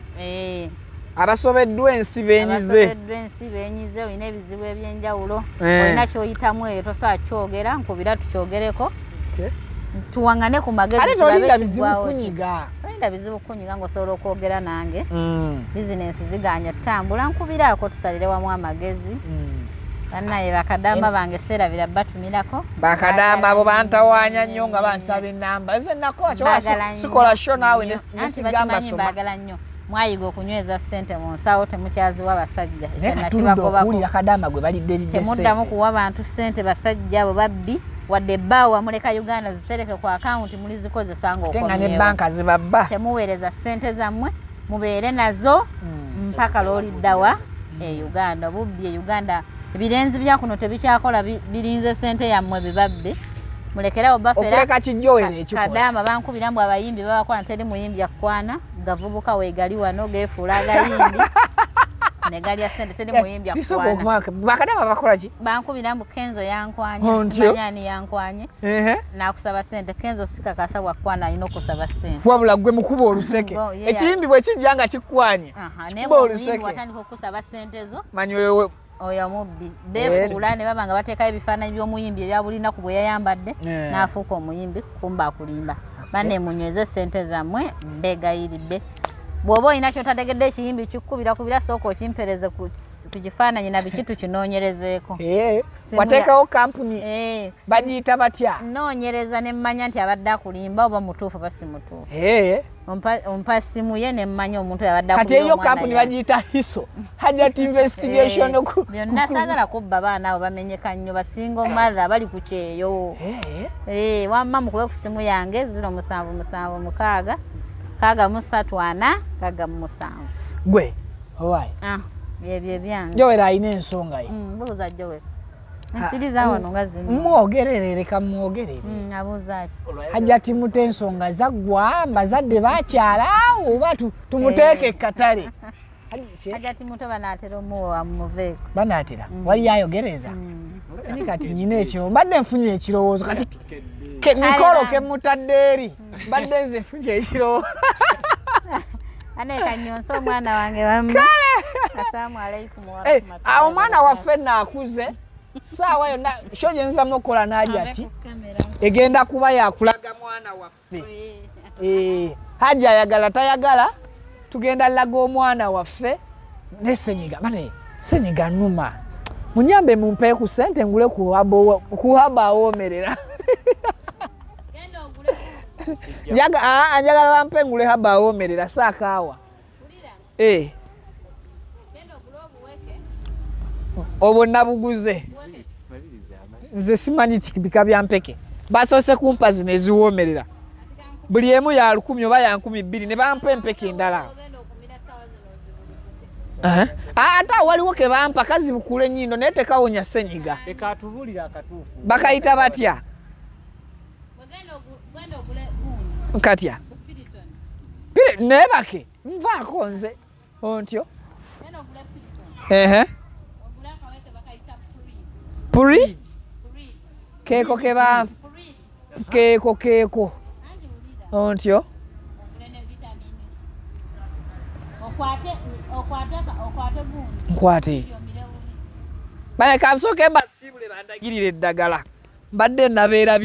abasobeddwa ensi benyize olina ebizibu ebyenjawulo olina kyoyitamu eyo tosobola kyogera nkubira tukyogereko tuwaŋŋane ku magezi tolinda bizibu kunyiga ng'osobola okwogera nange bizinensi ziganya ttambula nkubiraako tusalire wamu amagezi bannaye bakadamba bange seerabira batumirako bakadamba abo bantawaanya nnyo nga bansaba ennamba nze nakola sikola sho naawe nesigamba soma baagala nnyo mwayiga okunyweza ssente mu nsawo temukyaziwa basajja nakibagobako kadamba gwe balidde temuddamu kuwa bantu ssente basajja abo babbi wadde bbawa muleka Uganda zitereke ku account mulizikozesa nga tenga ne okomyewo banka zibabba temuweereza ssente zammwe mubeere nazo mpaka lwoliddawa Uganda obubbi Uganda ebirenzi bya kuno tebikyakola birinze ssente yammwe bibabbe mulekerawo bafera okuleka kijjowere ekikola kadama bankubira mbu abayimbi babakola teri muyimbi akwana gavubuka weegali wano geefuula agayimbi negali asente teri muyimbi akwana bakadama bakola ki bankubira mbu Kenzo yankwanye simanyani yankwanye nakusaba sente Kenzo sikakasa bwakwana alina okusaba sente wabula gwe mukuba oluseke ekiyimbi bwe kijja nga kikwanye kuba oluseke watandika okusaba sente zo manyi oyo mubbi beefuula ne baba nga bateekayo ebifaananyi by'omuyimbi ebya buli nnaku bwe yayambadde n'afuuka omuyimbi kumba akulimba banne munyweze ssente zammwe mbeegayiridde bw'oba olina kyotategedde ekiyimbi kikkubira kubira sooka okimpereze ku kifaananyi na biki tukinoonyerezeeko wateekawo kampuni bagiyita batya noonyereza ne mmanya nti abadde akulimba oba mutuufu oba si mutuufu ompa simu ye ne mmanya omuntu yabadde kati eyo kampuni bagiyita hiso Hajjat investigation byonna saagala kubba baana abo bamenyeka nnyo basinga mother bali ku kyeyo wamma mukube ku simu yange 0776 kaga musatwana kaga musanvu gwe owai byebye byange Joel ayina ensonga ye mbuuza Joel nsiriza wano nga zino mwogerere leka mwogerere abuuza ki Hajjat mute ensonga zaggwa bazadde bakyala oba tumuteeke ekkatale Hajjat muto banaatera omuwa muveeko banaatera wali ayogereza ani kati nyina ekiro mbadde nfunye ekirowoozo kati Nicole kemutadde eri mbadde nze nfunye ekirowoozo ane kanyonso omwana wange wamme assalamu alaikum wa rahmatullahi omwana waffe naakuze saawa yonna sho gye nziramu okukola n'Hajjat egenda kuba yakulaga mwana waffe Hajja ayagala tayagala tugenda laga omwana waffe ne senyiga nnuma munyambe mumpe ku ssente ngule kuhaba awomerera njagala bampe ngule haba awomerera saakaawa obwo nabuguze nze simanyi kibika bya mpeke basoose kumpa zino eziwoomerera buli emu ya 10 oba ya 200 ne bampa empeke endala ate waliwo ke bampa kazibukula ennyindo naye tekawonya senyiga bakayita batya katya nebake nvaako nze ontyo puri keeko keba keeko ontyo nkwate bane kansooke mbasiibule bandagirire eddagala mbadde nabeera